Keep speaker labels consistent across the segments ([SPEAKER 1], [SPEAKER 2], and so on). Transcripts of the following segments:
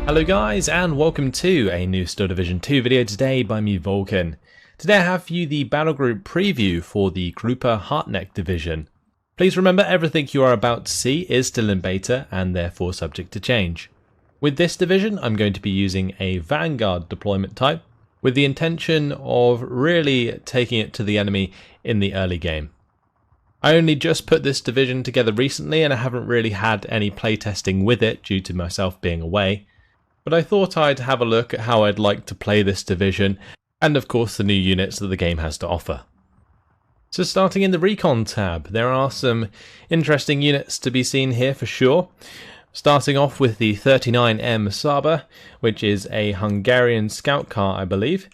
[SPEAKER 1] Hello guys, and welcome to a new Steel Division 2 video today by me, Vulcan. Today I have for you the Battlegroup preview for the Gruppe Harteneck division. Please remember, everything you are about to see is still in beta and therefore subject to change. With this division I'm going to be using a Vanguard deployment type with the intention of really taking it to the enemy in the early game. I only just put this division together recently and I haven't really had any playtesting with it due to myself being away. But I thought I'd have a look at how I'd like to play this division, and of course the new units that the game has to offer. So starting in the Recon tab, there are some interesting units to be seen here for sure. Starting off with the 39M Saba, which is a Hungarian scout car I believe,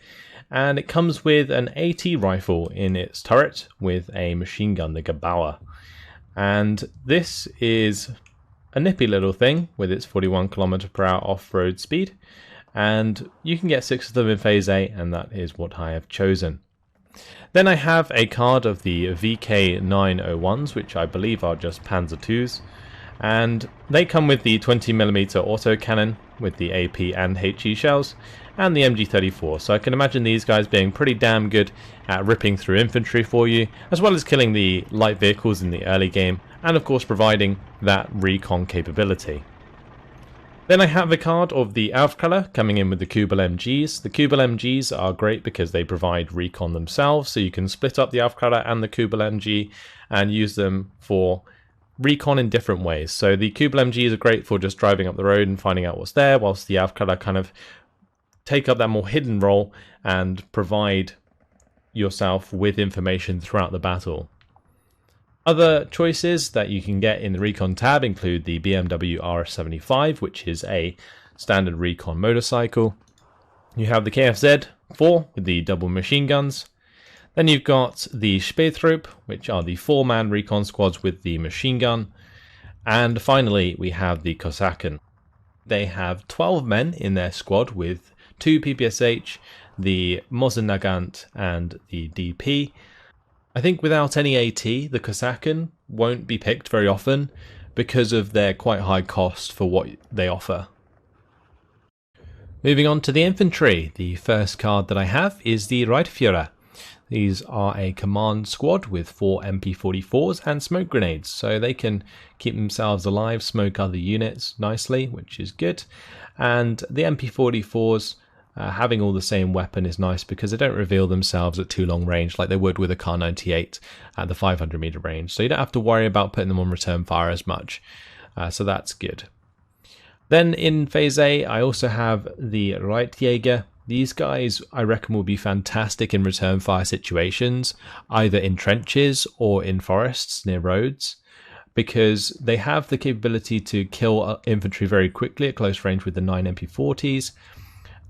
[SPEAKER 1] and it comes with an AT rifle in its turret with a machine gun, the Gebauer. And this is a nippy little thing with its 41 km/h off-road speed, and you can get 6 of them in phase A, and that is what I have chosen. Then I have a card of the VK901s, which I believe are just Panzer IIs, and they come with the 20mm autocannon with the AP and HE shells, and the MG34, so I can imagine these guys being pretty damn good at ripping through infantry for you, as well as killing the light vehicles in the early game, and of course providing that recon capability. Then I have a card of the Aufklärer coming in with the Kubel MGs. The Kubel MGs are great because they provide recon themselves, so you can split up the Aufklärer and the Kubel MG and use them for recon in different ways. So the Kubel MGs are great for just driving up the road and finding out what's there, whilst the Aufklärer kind of take up that more hidden role and provide yourself with information throughout the battle. Other choices that you can get in the Recon tab include the BMW RS75, which is a standard recon motorcycle. You have the KFZ4 with the double machine guns. Then you've got the Spätrupp, which are the 4-man recon squads with the machine gun. And finally we have the Kosaken. They have 12 men in their squad with 2 PPSH, the Mosin-Nagant and the DP. I think without any AT, the Kosaken won't be picked very often because of their quite high cost for what they offer. Moving on to the infantry, the first card that I have is the Reiterführer. These are a command squad with 4 MP44s and smoke grenades, so they can keep themselves alive, smoke other units nicely, which is good. And the MP44s having all the same weapon is nice because they don't reveal themselves at too long range like they would with a Kar 98 at the 500 meter range, so you don't have to worry about putting them on return fire as much, so that's good. Then in phase A I also have the Reitjäger. These guys I reckon will be fantastic in return fire situations, either in trenches or in forests near roads, because they have the capability to kill infantry very quickly at close range with the 9 MP40s.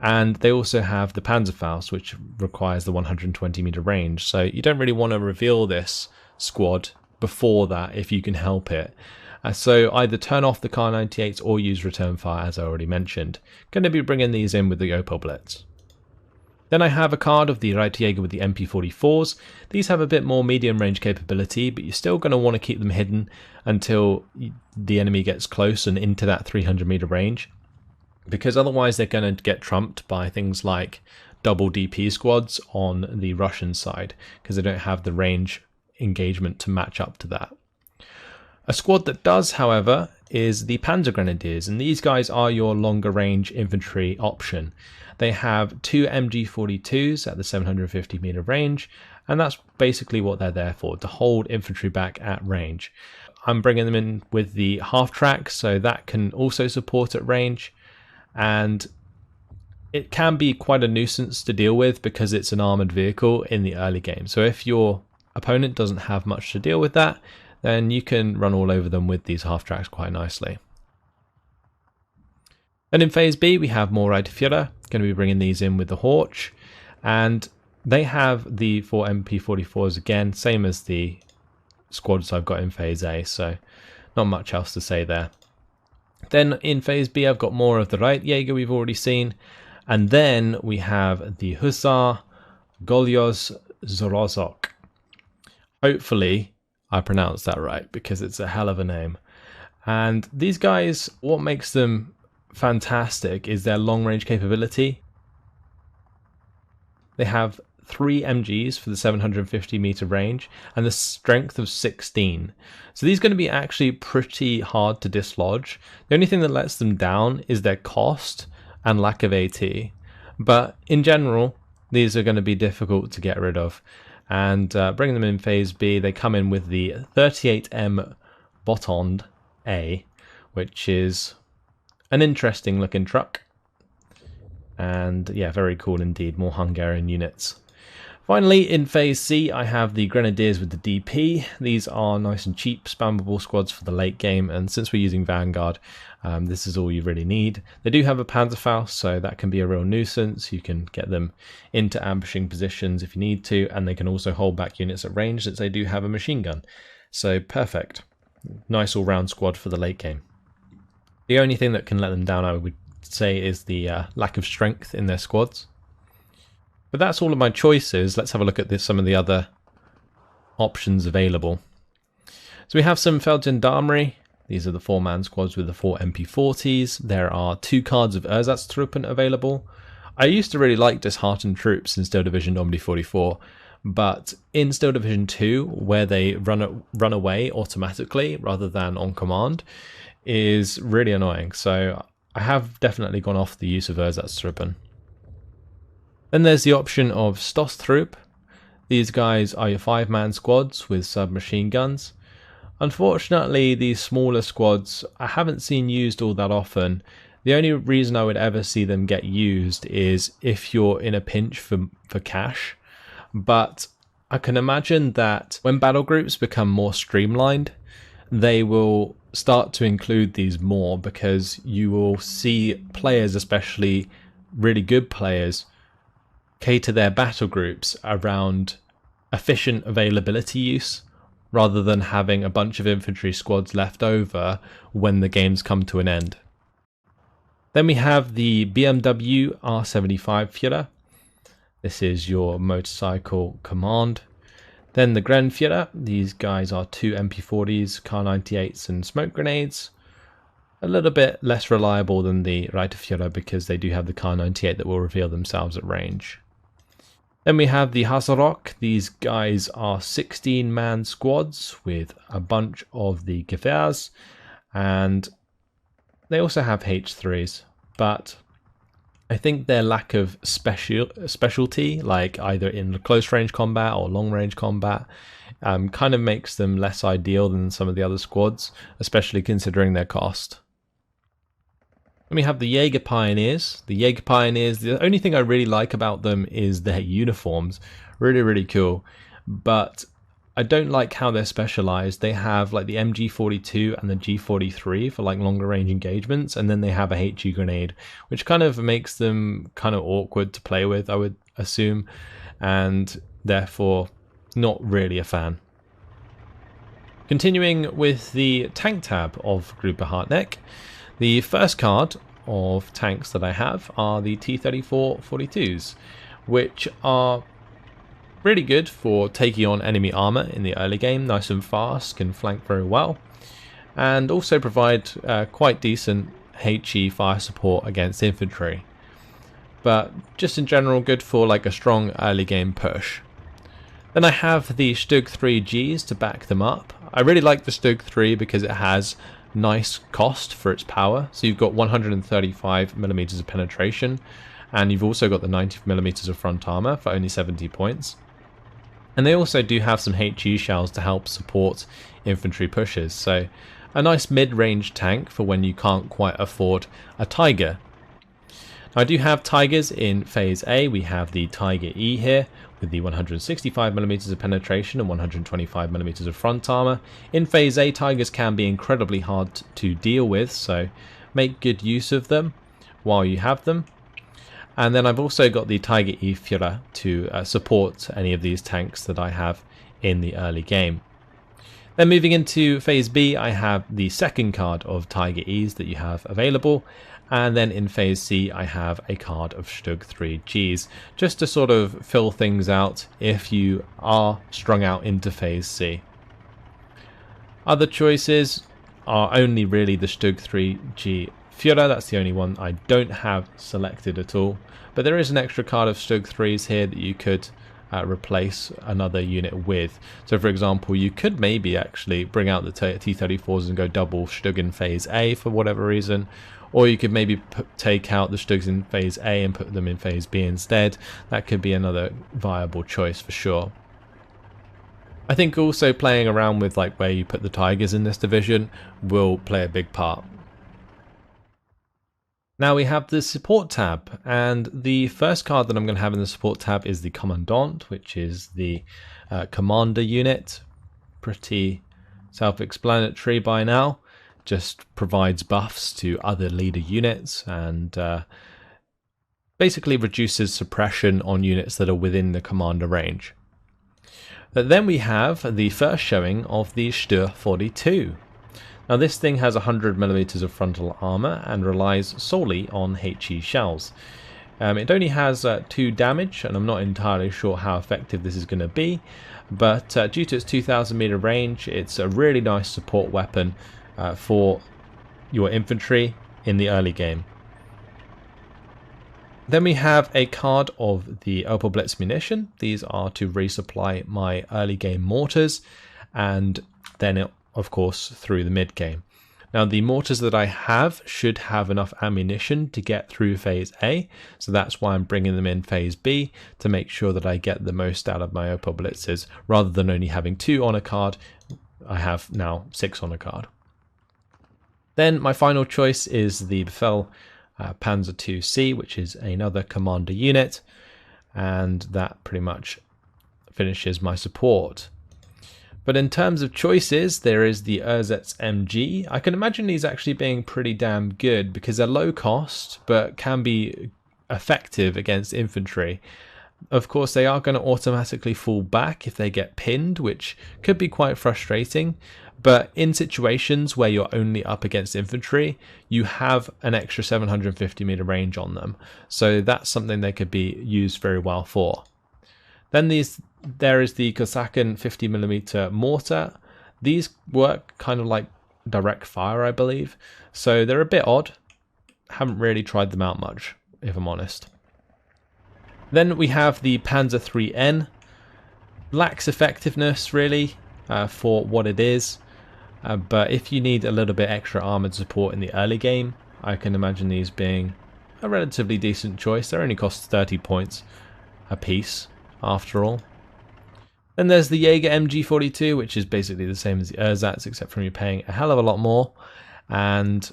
[SPEAKER 1] And they also have the Panzerfaust, which requires the 120 meter range. So you don't really want to reveal this squad before that if you can help it. So either turn off the Kar 98s or use return fire, as I already mentioned. Going to be bringing these in with the Opel Blitz. Then I have a card of the Reitjäger with the MP44s. These have a bit more medium range capability, but you're still going to want to keep them hidden until the enemy gets close and into that 300 meter range, because otherwise they're going to get trumped by things like double DP squads on the Russian side, because they don't have the range engagement to match up to that. A squad that does, however, is the Panzer Grenadiers, and these guys are your longer range infantry option. They have 2 MG42s at the 750 meter range, and that's basically what they're there for, to hold infantry back at range. I'm bringing them in with the half track, so that can also support at range. And it can be quite a nuisance to deal with because it's an armoured vehicle in the early game. So if your opponent doesn't have much to deal with that, then you can run all over them with these half tracks quite nicely. And in phase B we have more Reiterführer, going to be bringing these in with the Horch, and they have the 4 MP44s again, same as the squads I've got in phase A, so not much else to say there. Then in phase B I've got more of the Reitjäger we've already seen, and then we have the Hussar Golyos Zorozok. Hopefully I pronounced that right because it's a hell of a name. And these guys, what makes them fantastic is their long range capability. They have 3 MGs for the 750 meter range and the strength of 16. So these are going to be actually pretty hard to dislodge. The only thing that lets them down is their cost and lack of AT. But in general, these are going to be difficult to get rid of. And bringing them in phase B, they come in with the 38M Botond A, which is an interesting looking truck. And yeah, very cool indeed, more Hungarian units. Finally, in phase C, I have the Grenadiers with the DP. These are nice and cheap spammable squads for the late game, and since we're using Vanguard, this is all you really need. They do have a Panzerfaust, so that can be a real nuisance. You can get them into ambushing positions if you need to, and they can also hold back units at range since they do have a machine gun. So perfect. Nice all-round squad for the late game. The only thing that can let them down, I would say, is the lack of strength in their squads. But that's all of my choices. Let's have a look at some of the other options available. So we have some Feldgendarmerie. These are the 4-man squads with the 4 MP40s. There are 2 cards of Ersatztruppen available. I used to really like disheartened troops in Steel Division Normandy 44, but in Steel Division 2, where they run away automatically rather than on command, is really annoying. So I have definitely gone off the use of Ersatztruppen. Then there's the option of Stosstrupp. These guys are your 5-man squads with submachine guns. Unfortunately, these smaller squads I haven't seen used all that often. The only reason I would ever see them get used is if you're in a pinch for cash. But I can imagine that when battle groups become more streamlined, they will start to include these more, because you will see players, especially really good players, cater their battle groups around efficient availability use rather than having a bunch of infantry squads left over when the games come to an end. Then we have the BMW R75 Führer. This is your motorcycle command. Then the Grenführer. These guys are 2 MP40s, Kar-98s and smoke grenades. A little bit less reliable than the Reiterführer because they do have the Kar-98 that will reveal themselves at range. Then we have the Haserock. These guys are 16-man squads with a bunch of the Gewehrs, and they also have H3s, but I think their lack of specialty, like either in close range combat or long range combat, kind of makes them less ideal than some of the other squads, especially considering their cost. Then we have the Jaeger Pioneers. The Jaeger Pioneers, the only thing I really like about them is their uniforms. Really cool. But I don't like how they're specialized. They have like the MG42 and the G43 for like longer range engagements, and then they have a HE grenade, which kind of makes them kind of awkward to play with, I would assume, and therefore not really a fan. Continuing with the tank tab of Gruppe Harteneck, the first card of tanks that I have are the T-34-42s, which are really good for taking on enemy armor in the early game, nice and fast, can flank very well, and also provide quite decent HE fire support against infantry. But just in general, good for like a strong early game push. Then I have the Stug 3Gs to back them up. I really like the Stug 3 because it has nice cost for its power. So you've got 135mm of penetration, and you've also got the 90mm of front armor for only 70 points. And they also do have some HE shells to help support infantry pushes. So a nice mid-range tank for when you can't quite afford a Tiger. Now, I do have Tigers in phase A. We have the Tiger E here with the 165mm of penetration and 125mm of front armor. In phase A, Tigers can be incredibly hard to deal with, so make good use of them while you have them. And then I've also got the Tiger E Führer to support any of these tanks that I have in the early game. Then moving into phase B, I have the second card of Tiger E's that you have available. And then in phase C, I have a card of Stug 3Gs, just to sort of fill things out if you are strung out into phase C. Other choices are only really the Stug 3G Führer, that's the only one I don't have selected at all, but there is an extra card of Stug 3s here that you could replace another unit with. So for example, you could maybe actually bring out the T-34s and go double Stug in phase A for whatever reason, or you could maybe take out the Stugs in phase A and put them in phase B instead. That could be another viable choice for sure. I think also playing around with like where you put the Tigers in this division will play a big part. Now we have the support tab, and the first card that I'm going to have in the support tab is the Commandant, which is the commander unit. Pretty self-explanatory by now. Just provides buffs to other leader units and basically reduces suppression on units that are within the commander range. But then we have the first showing of the Stör 42. Now this thing has 100mm of frontal armor and relies solely on HE shells. It only has 2 damage, and I'm not entirely sure how effective this is going to be, but due to its 2000 meter range, it's a really nice support weapon for your infantry in the early game. Then we have a card of the Opel Blitz munition. These are to resupply my early game mortars, and then of course through the mid game. Now the mortars that I have should have enough ammunition to get through phase A, so that's why I'm bringing them in phase B to make sure that I get the most out of my Opel Blitzes. Rather than only having 2 on a card, I have now 6 on a card. Then my final choice is the Befehl Panzer II-C, which is another commander unit, and that pretty much finishes my support. But in terms of choices, there is the Ersatz MG. I can imagine these actually being pretty damn good because they're low cost, but can be effective against infantry. Of course, they are going to automatically fall back if they get pinned, which could be quite frustrating. But in situations where you're only up against infantry, you have an extra 750 meter range on them. So that's something they could be used very well for. Then there is the Kosaken 50mm mortar. These work kind of like direct fire, I believe. So they're a bit odd. Haven't really tried them out much, if I'm honest. Then we have the Panzer IIIN. Lacks effectiveness really for what it is. But if you need a little bit extra armoured support in the early game, I can imagine these being a relatively decent choice. They only cost 30 points a piece, after all. Then there's the Jaeger MG42, which is basically the same as the Ersatz, except from you're paying a hell of a lot more. And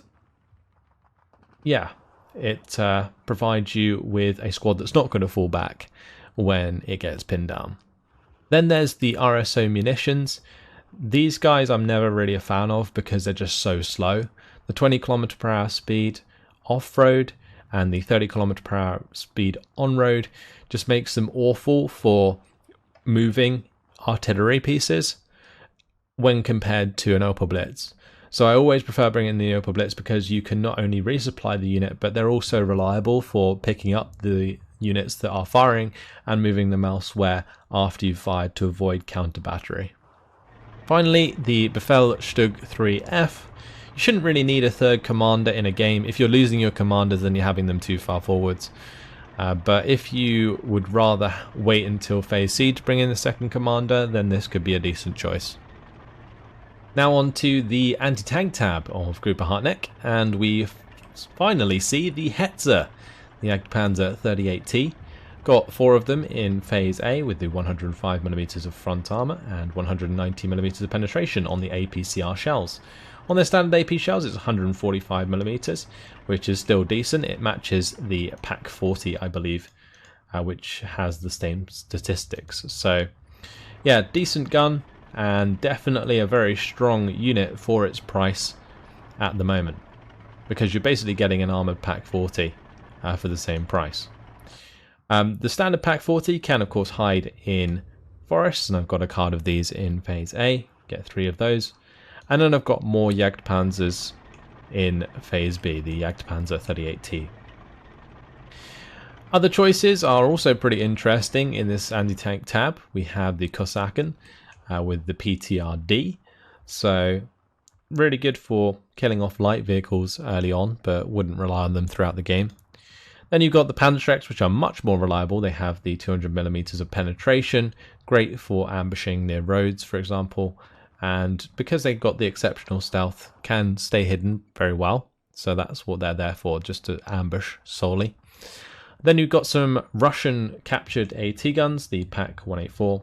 [SPEAKER 1] yeah, it provides you with a squad that's not going to fall back when it gets pinned down. Then there's the RSO munitions. These guys I'm never really a fan of because they're just so slow. The 20 km/h speed off-road and the 30 km/h speed on-road just makes them awful for moving artillery pieces when compared to an Opel Blitz. So I always prefer bringing the Opel Blitz because you can not only resupply the unit, but they're also reliable for picking up the units that are firing and moving them elsewhere after you've fired to avoid counter battery. Finally, the Befehl Stug 3F. You shouldn't really need a third commander in a game. If you're losing your commanders, then you're having them too far forwards. But if you would rather wait until phase C to bring in the second commander, then this could be a decent choice. Now on to the anti-tank tab of Gruppe Harteneck, and we finally see the Hetzer, the Jagdpanzer 38T. Got 4 of them in phase A with the 105mm of front armor and 190mm of penetration on the APCR shells. On their standard AP shells it's 145mm, which is still decent. It matches the Pak 40, I believe, which has the same statistics. So yeah, decent gun and definitely a very strong unit for its price at the moment, because you're basically getting an armored Pak 40 for the same price. The standard Pak 40 can of course hide in forests, and I've got a card of these in phase A, get 3 of those. And then I've got more Jagdpanzers in phase B, the Jagdpanzer 38T. Other choices are also pretty interesting in this anti-tank tab. We have the Kosaken with the PTRD. So really good for killing off light vehicles early on, but wouldn't rely on them throughout the game. Then you've got the Panzerschrecks, which are much more reliable. They have the 200mm of penetration, great for ambushing near roads, for example, and because they've got the exceptional stealth, can stay hidden very well. So that's what they're there for, just to ambush solely. Then you've got some Russian captured AT guns, the PaK 184.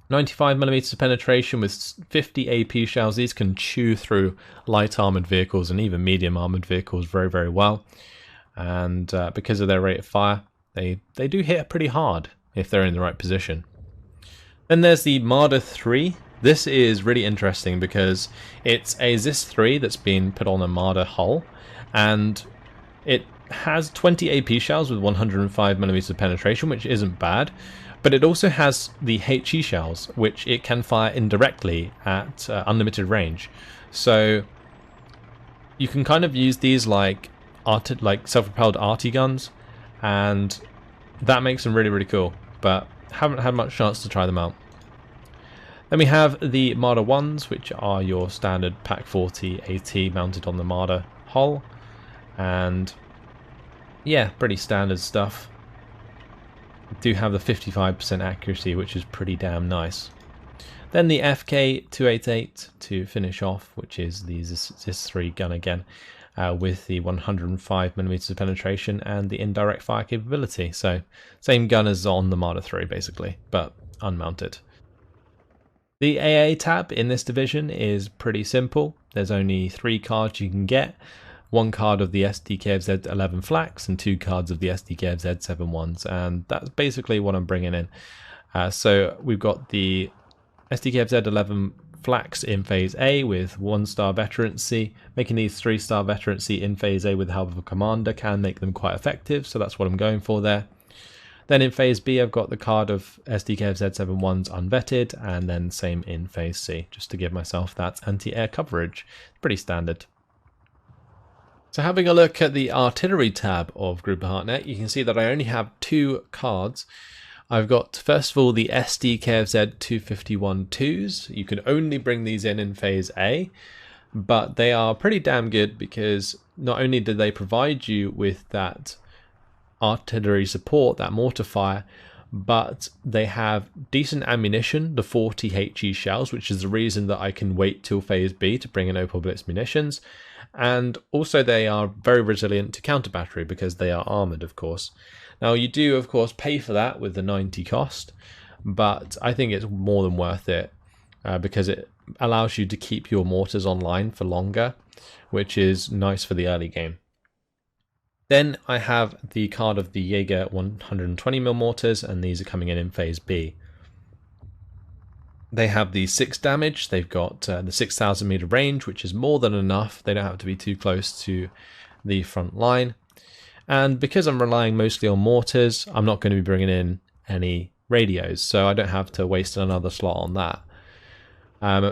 [SPEAKER 1] 95mm of penetration with 50 AP shells. These can chew through light armoured vehicles and even medium armoured vehicles very, very well. And because of their rate of fire, they do hit pretty hard if they're in the right position. Then there's the Marder 3. This is really interesting because it's a ZIS 3 that's been put on a Marder hull, and it has 20 AP shells with 105mm of penetration, which isn't bad, but it also has the HE shells, which it can fire indirectly at unlimited range. So you can kind of use these like self-propelled arty guns, and that makes them really, really cool, but haven't had much chance to try them out. Then we have the Marder 1s, which are your standard PaK 40 AT mounted on the Marder hull, and yeah, pretty standard stuff. Do have the 55% accuracy, which is pretty damn nice. Then the FK 288 to finish off, which is the ZIS 3 gun again, with the 105mm of penetration and the indirect fire capability. So same gun as on the Marder 3 basically, but unmounted. The AA tab in this division is pretty simple. There's only 3 cards you can get. 1 card of the SDKFZ 11 flaks and 2 cards of the SDKFZ 7 ones, and that's basically what I'm bringing in. So we've got the SDKFZ 11 flaks in phase A with 1-star veterancy. Making these 3-star veterancy in phase A with the help of a commander can make them quite effective, so that's what I'm going for there. Then in phase B, I've got the card of SDKFZ 7 ones unvetted, and then same in phase C, just to give myself that anti-air coverage. Pretty standard. So having a look at the artillery tab of Gruppe Harteneck, you can see that I only have 2 cards. I've got, first of all, the SDKFZ 251-2s. You can only bring these in phase A, but they are pretty damn good because not only do they provide you with that artillery support, that mortar fire, but they have decent ammunition, the 40 HE shells, which is the reason that I can wait till phase B to bring in Opel Blitz munitions, and also they are very resilient to counter battery because they are armoured, of course. Now you do of course pay for that with the 90 cost, but I think it's more than worth it because it allows you to keep your mortars online for longer, which is nice for the early game. Then I have the card of the Jaeger 120mm mortars, and these are coming in phase B. They have the 6 damage, they've got the 6,000 meter range, which is more than enough. They don't have to be too close to the front line. And because I'm relying mostly on mortars, I'm not going to be bringing in any radios, so I don't have to waste another slot on that.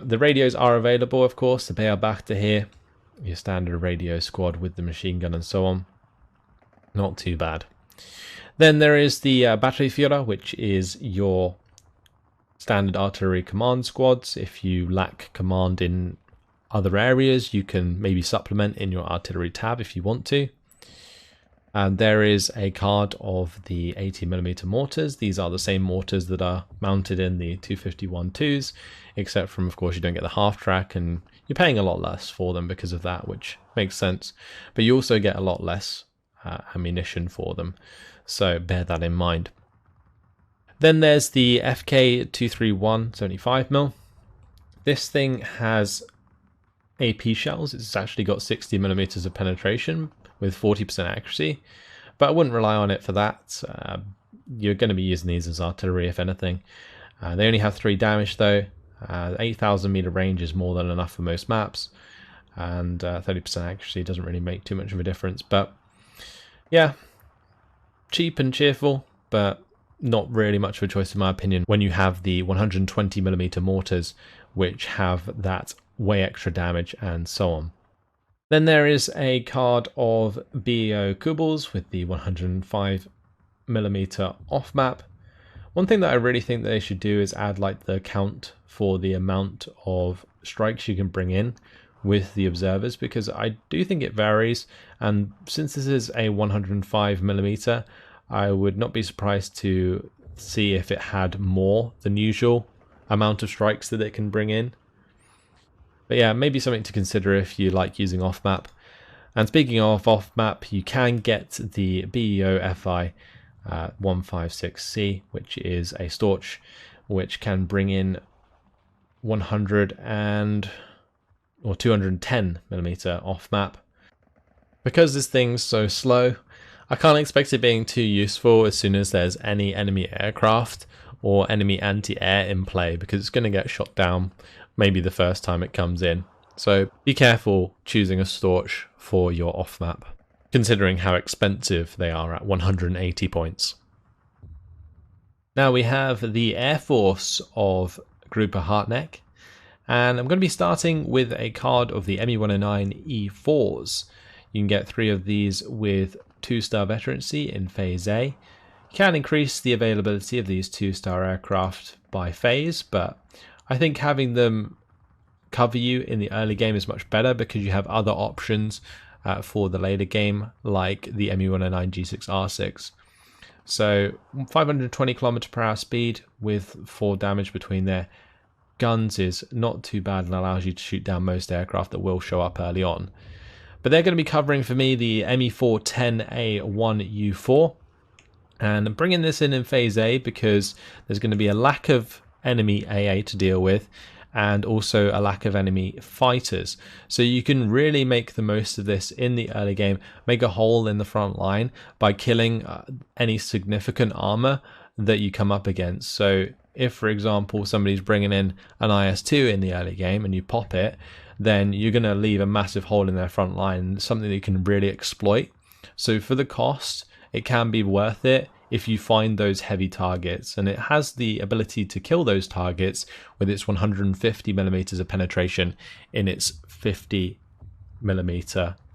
[SPEAKER 1] The radios are available, of course. The Beobachter here, your standard radio squad with the machine gun and so on. Not too bad. Then there is the Batterieführer, which is your standard artillery command squads. If you lack command in other areas, you can maybe supplement in your artillery tab if you want to. And there is a card of the 80mm mortars. These are the same mortars that are mounted in the 251-2s, except from, of course, you don't get the half track, and you're paying a lot less for them because of that, which makes sense. But you also get a lot less ammunition for them, so bear that in mind. Then there's the FK 231 75mm. This thing has AP shells. It's actually got 60mm of penetration with 40% accuracy, but I wouldn't rely on it for that. You're going to be using these as artillery if anything. They only have 3 damage though. 8,000 meter range is more than enough for most maps, and 30% accuracy doesn't really make too much of a difference. But yeah, cheap and cheerful, but not really much of a choice in my opinion when you have the 120mm mortars, which have that way extra damage and so on. Then there is a card of BEO Kubels with the 105mm off map. One thing that I really think that they should do is add like the count for the amount of strikes you can bring in with the observers, because I do think it varies, and since this is a 105mm, I would not be surprised to see if it had more than usual amount of strikes that it can bring in. But yeah, maybe something to consider if you like using off-map. And speaking of off-map, you can get the BEO FI 156C, which is a Storch, which can bring in 100 or 210mm off-map. Because this thing's so slow, I can't expect it being too useful as soon as there's any enemy aircraft or enemy anti-air in play, because it's going to get shot down maybe the first time it comes in. So be careful choosing a Storch for your off-map, considering how expensive they are at 180 points. Now we have the Air Force of Gruppe Harteneck, and I'm going to be starting with a card of the Me-109 E4s. You can get 3 of these with 2-star veterancy in Phase A. You can increase the availability of these 2-star aircraft by phase, but I think having them cover you in the early game is much better, because you have other options for the later game, like the Me-109 G6R6. So 520 km/h speed with 4 damage between their guns is not too bad, and allows you to shoot down most aircraft that will show up early on. But they're going to be covering for me the Me-410A1U4, and I'm bringing this in Phase A because there's going to be a lack of enemy AA to deal with, and also a lack of enemy fighters. So you can really make the most of this in the early game, make a hole in the front line by killing any significant armor that you come up against. So if, for example, somebody's bringing in an IS-2 in the early game and you pop it, then you're going to leave a massive hole in their front line, something that you can really exploit. So for the cost, it can be worth it if you find those heavy targets, and it has the ability to kill those targets with its 150mm of penetration in its 50mm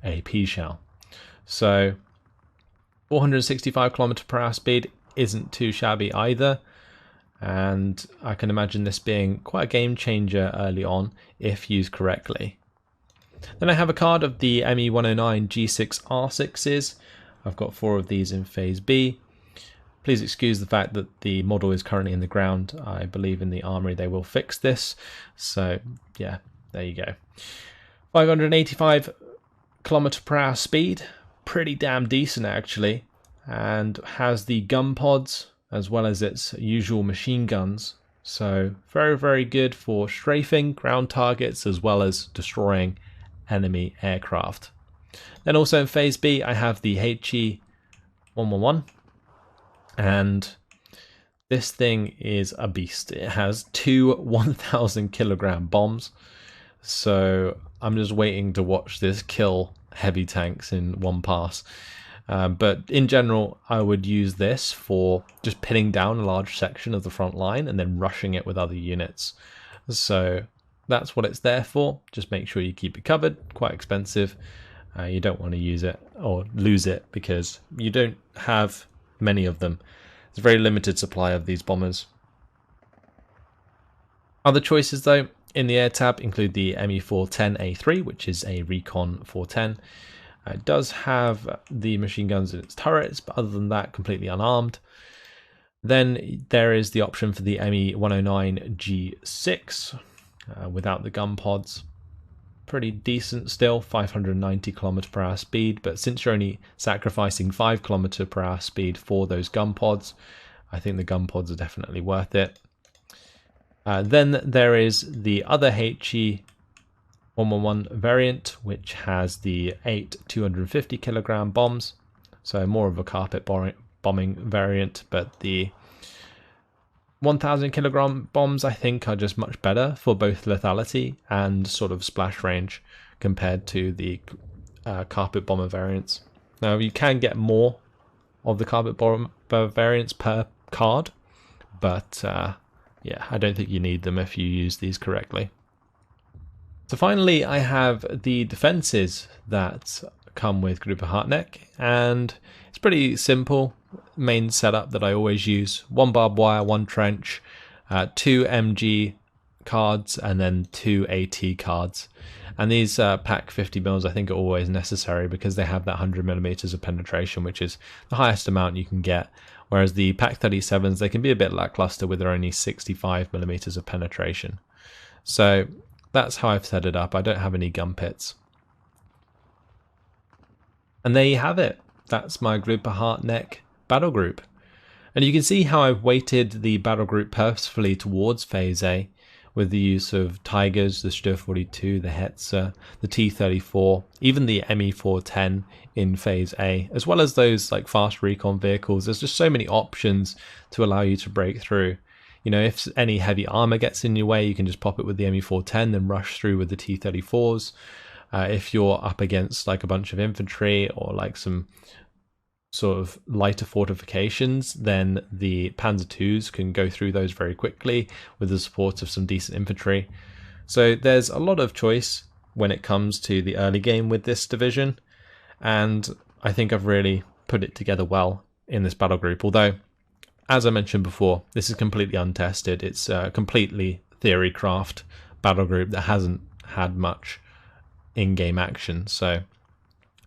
[SPEAKER 1] AP shell. So 465 km/h speed isn't too shabby either, and I can imagine this being quite a game changer early on if used correctly. Then I have a card of the Me-109 G6R6s. I've got 4 of these in Phase B. Please excuse the fact that the model is currently in the ground. I believe in the armory they will fix this. So yeah, there you go. 585 km/h speed, pretty damn decent actually, and has the gun pods as well as its usual machine guns. So very, very good for strafing ground targets as well as destroying enemy aircraft. Then also in Phase B, I have the HE-111. And this thing is a beast. It has 2 1,000kg bombs. So I'm just waiting to watch this kill heavy tanks in one pass. But in general, I would use this for just pinning down a large section of the front line and then rushing it with other units. So that's what it's there for. Just make sure you keep it covered. Quite expensive. You don't want to use it or lose it because you don't have many of them. There's a very limited supply of these bombers. Other choices though in the air tab include the Me-410A3, which is a Recon 410. It does have the machine guns in its turrets, but other than that, completely unarmed. Then there is the option for the Me-109 G6 without the gun pods. Pretty decent still, 590 km/h speed, but since you're only sacrificing 5 km/h speed for those gun pods, I think the gun pods are definitely worth it. Then there is the other HE-111 variant, which has the 8 250kg bombs, so more of a carpet bombing variant, but the 1,000kg bombs I think are just much better for both lethality and sort of splash range compared to the carpet bomber variants. Now you can get more of the carpet bomber variants per card, but yeah, I don't think you need them if you use these correctly. So finally I have the defenses that come with Gruppe Harteneck, and it's pretty simple. Main setup that I always use: 1 barbed wire, 1 trench, 2 MG cards and then 2 AT cards. And these pack 50mm I think are always necessary because they have that 100mm of penetration, which is the highest amount you can get. Whereas the pack 37s, they can be a bit lackluster with their only 65mm of penetration. So that's how I've set it up. I don't have any gun pits. And there you have it. That's my Gruppe Harteneck battle group. And you can see how I've weighted the battle group purposefully towards Phase A with the use of Tigers, the Stör 42, the Hetzer, the T-34, even the ME-410 in Phase A, as well as those like fast recon vehicles. There's just so many options to allow you to break through. You know, if any heavy armor gets in your way, you can just pop it with the ME-410, then rush through with the T-34s. If you're up against like a bunch of infantry or like some sort of lighter fortifications, then the Panzer IIs can go through those very quickly with the support of some decent infantry. So there's a lot of choice when it comes to the early game with this division, and I think I've really put it together well in this battle group. Although, as I mentioned before, this is completely untested. It's a completely theory craft battle group that hasn't had much in-game action, so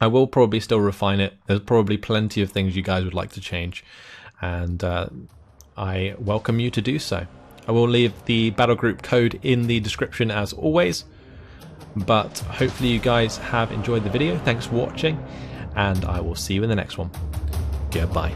[SPEAKER 1] I will probably still refine it. There's probably plenty of things you guys would like to change, and I welcome you to do so. I will leave the battle group code in the description as always, but hopefully you guys have enjoyed the video. Thanks for watching, and I will see you in the next one. Goodbye.